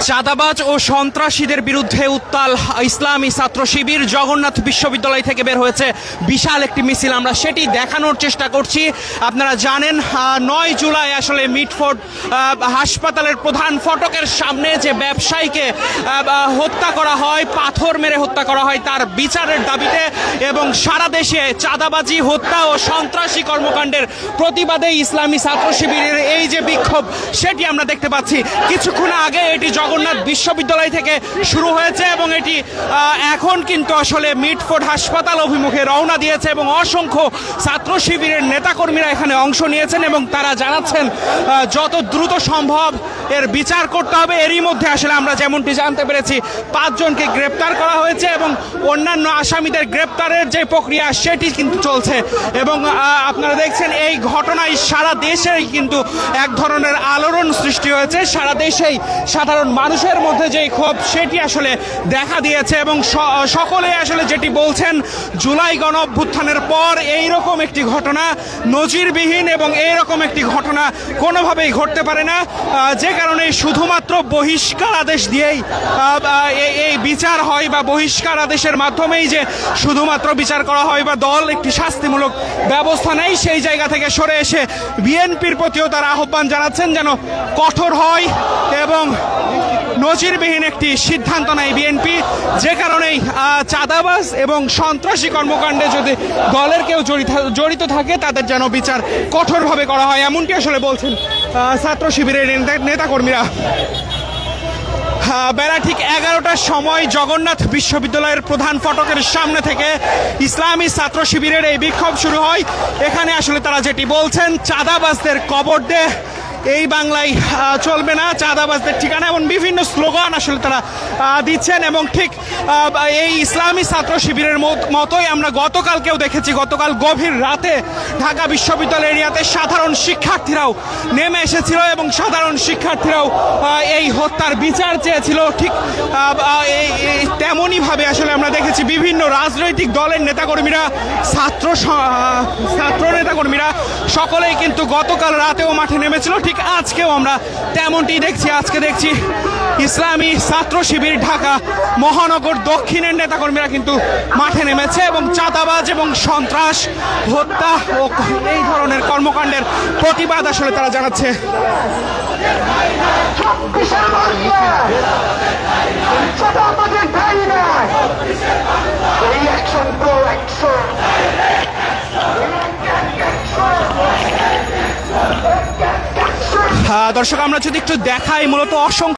চাঁদাবাজ ও সন্ত্রাসীদের বিরুদ্ধে উত্তাল ইসলামী ছাত্র শিবির জগন্নাথ বিশ্ববিদ্যালয় থেকে বের হয়েছে বিশাল একটি মিছিল। আমরা সেটি দেখানোর চেষ্টা করছি। আপনারা জানেন 9 জুলাই আসলে মিটফোর্ড হাসপাতালের প্রধান ফটকের সামনে যে ব্যবসায়ীকে হত্যা করা হয়, পাথর মেরে হত্যা করা হয়, তার বিচারের দাবিতে এবং সারা দেশে চাঁদাবাজি, হত্যা ও সন্ত্রাসী কর্মকাণ্ডের প্রতিবাদে ইসলামী ছাত্র শিবিরের এই যে বিক্ষোভ, সেটি আমরা দেখতে পাচ্ছি। কিছুক্ষণ আগে এটি জগন্নাথ বিশ্ববিদ্যালয় থেকে শুরু হয়েছে এবং এটি এখন কিন্তু আসলে মিটফোর্ড হাসপাতাল অভিমুখে রওনা দিয়েছে এবং অসংখ্য ছাত্র শিবিরের নেতাকর্মীরা এখানে অংশ নিয়েছেন এবং তারা জানাচ্ছেন যত দ্রুত সম্ভব এর বিচার করতে হবে। এরই মধ্যে আসলে আমরা যেমনটি জানতে পেরেছি 5 জনকে গ্রেপ্তার করা হয়েছে এবং অন্যান্য আসামিদের গ্রেপ্তারের যে প্রক্রিয়া সেটি কিন্তু চলছে এবং আপনারা দেখছেন এই ঘটনায় সারা দেশেই কিন্তু এক ধরনের আলোড়ন সৃষ্টি হয়েছে। সারা দেশেই সাধারণ মানুষের মধ্যে যে ক্ষোভ সেটি আসলে দেখা দিয়েছে এবং সকলে আসলে যেটি বলছেন, জুলাই গণ অভ্যুত্থানের পর এইরকম একটি ঘটনা নজিরবিহীন এবং এইরকম একটি ঘটনা কোনোভাবেই ঘটতে পারে না, যে কারণে শুধুমাত্র বহিষ্কার আদেশ দিয়েই এই বিচার হয় বা বহিষ্কার আদেশের মাধ্যমেই যে শুধুমাত্র বিচার করা হয় বা দল একটি শাস্তিমূলক ব্যবস্থা নেই, সেই জায়গা থেকে সরে এসে বিএনপির প্রতিও তারা আহ্বান জানাচ্ছেন যেন কঠোর হয় এবং নজিরবিহীন একটি সিদ্ধান্ত নেয় বিএনপি, যে কারণেই চাঁদাবাজ এবং সন্ত্রাসী কর্মকাণ্ডে যদি দলের কেউ জড়িত থাকে তাদের যেন বিচার কঠোরভাবে করা হয়, এমনটি আসলে বলছেন ছাত্র শিবিরের নেতাকর্মীরা। বেলা ঠিক 11টার সময় জগন্নাথ বিশ্ববিদ্যালয়ের প্রধান ফটকের সামনে থেকে ইসলামী ছাত্র শিবিরের এই বিক্ষোভ শুরু হয়। এখানে আসলে তারা যেটি বলছেন, চাঁদাবাজদের কবর দে, এই বাংলায় চলবে না, চাঁদাবাজদের ঠিকানা, এবং বিভিন্ন স্লোগান আসলে তারা দিচ্ছেন। এবং ঠিক এই ইসলামী ছাত্র শিবিরের মতোই আমরা গতকালকেও দেখেছি, গতকাল গভীর রাতে ঢাকা বিশ্ববিদ্যালয় এরিয়াতে সাধারণ শিক্ষার্থীরাও নেমে এসেছিল এবং সাধারণ শিক্ষার্থীরাও এই হত্যার বিচার চেয়েছিল। ঠিক তেমনইভাবে আসলে আমরা দেখেছি বিভিন্ন রাজনৈতিক দলের নেতাকর্মীরা, ছাত্র নেতাকর্মীরা সকলেই কিন্তু গতকাল রাতেও মাঠে নেমেছিল। ঠিক আজকেও আমরা তেমনটি দেখছি। আজকে দেখছি ইসলামী ছাত্র শিবির ঢাকা মহানগর দক্ষিণের নেতাকর্মীরা কিন্তু মাঠে নেমেছে এবং চাঁদাবাজ এবং সন্ত্রাস, হত্যা ও এই ধরনের কর্মকাণ্ডের প্রতিবাদ আসলে তারা জানাচ্ছে। দর্শক, আমরা যদি একটু দেখাই, মূলত অসংখ্য